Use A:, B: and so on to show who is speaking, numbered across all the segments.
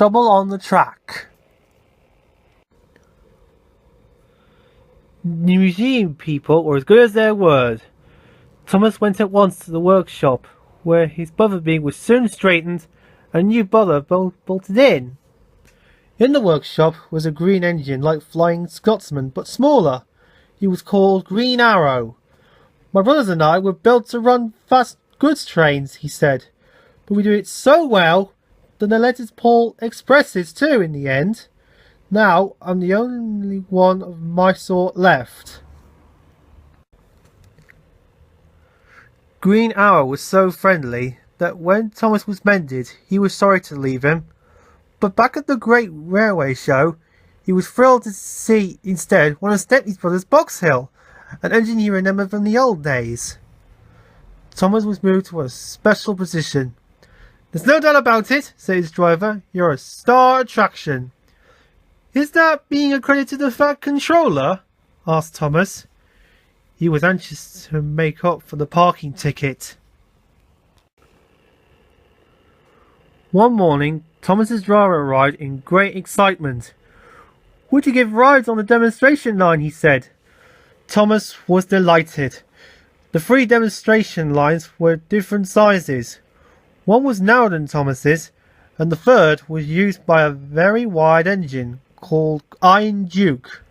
A: Trouble on the Track. The museum people were as good as their word. Thomas went at once to the workshop, where his bother beam was soon straightened and a new bother bolted in. In the workshop was a green engine like Flying Scotsman, but smaller. He was called Green Arrow. My brothers and I were built to run fast goods trains, he said, but we do it so well that they let us pull expresses too in the end. Now I'm the only one of my sort left. Green Arrow was so friendly that when Thomas was mended, he was sorry to leave him. But back at the Great Railway Show, he was thrilled to see instead one of Stepney's brothers, Box Hill, an engine he remembered from the old days. Thomas was moved to a special position. "There's no doubt about it," said his driver. "You're a star attraction." "Is that being accredited to the Fat Controller?" asked Thomas. He was anxious to make up for the parking ticket. One morning, Thomas's driver arrived in great excitement. "Would you give rides on the demonstration line?" he said. Thomas was delighted. The 3 demonstration lines were different sizes. One was narrower than Thomas's, and the third was used by a very wide engine called Iron Duke.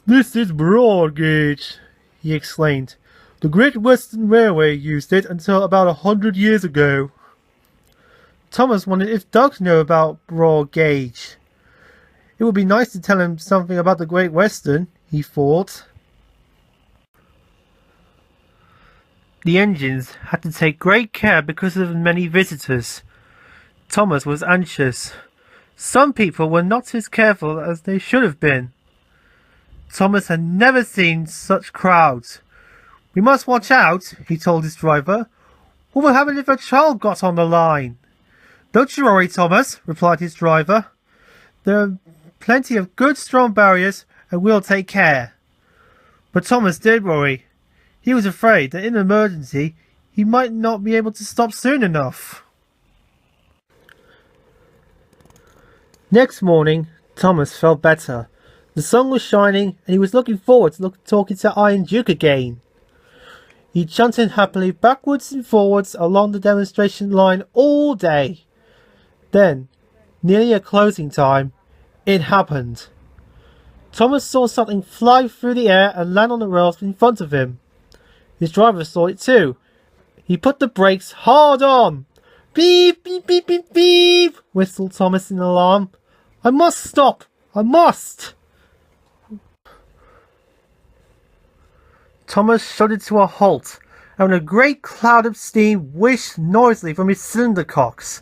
A: "This is broad gauge," he explained. "The Great Western Railway used it until about 100 years ago." Thomas wondered if Doug knew about broad gauge. It would be nice to tell him something about the Great Western, he thought. The engines had to take great care because of many visitors. Thomas was anxious. Some people were not as careful as they should have been. Thomas had never seen such crowds. "We must watch out," he told his driver. "What would happen if a child got on the line?" "Don't you worry, Thomas," replied his driver. "There are plenty of good strong barriers and we'll take care." But Thomas did worry. He was afraid that in an emergency he might not be able to stop soon enough. Next morning, Thomas felt better. The sun was shining and he was looking forward to talking to Iron Duke again. He chanted happily backwards and forwards along the demonstration line all day. Then, nearly at closing time, it happened. Thomas saw something fly through the air and land on the rails in front of him. His driver saw it too. He put the brakes hard on. "Beep, beep, beep, beep, beep," whistled Thomas in alarm. "I must stop! I must!" Thomas shuddered to a halt, and a great cloud of steam whisked noisily from his cylinder cocks.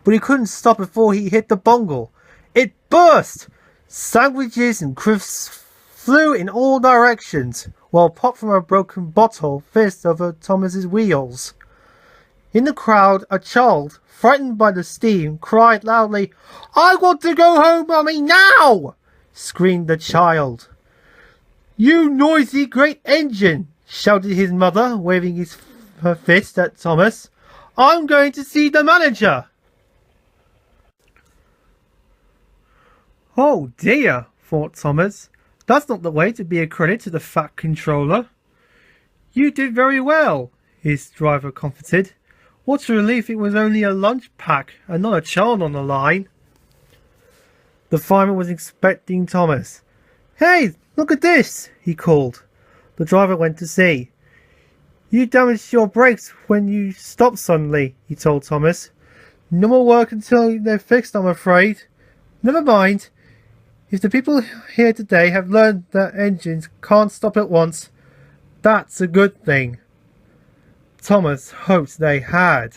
A: But he couldn't stop before he hit the bungle. It burst! Sandwiches and crisps flew in all directions, while pop from a broken bottle fizzed over Thomas's wheels. In the crowd, a child, frightened by the steam, cried loudly, "I want to go home, Mummy, now!" screamed the child. "You noisy great engine!" shouted his mother, waving her fist at Thomas. "I'm going to see the manager!" "Oh dear," thought Thomas. "That's not the way to be a credit to the Fat Controller." "You did very well," his driver comforted. "What a relief it was only a lunch pack and not a child on the line." The fireman was inspecting Thomas. "Hey, look at this," he called. The driver went to see. "You damaged your brakes when you stopped suddenly," he told Thomas. "No more work until they're fixed, I'm afraid." "Never mind. If the people here today have learned that engines can't stop at once, that's a good thing." Thomas hoped they had.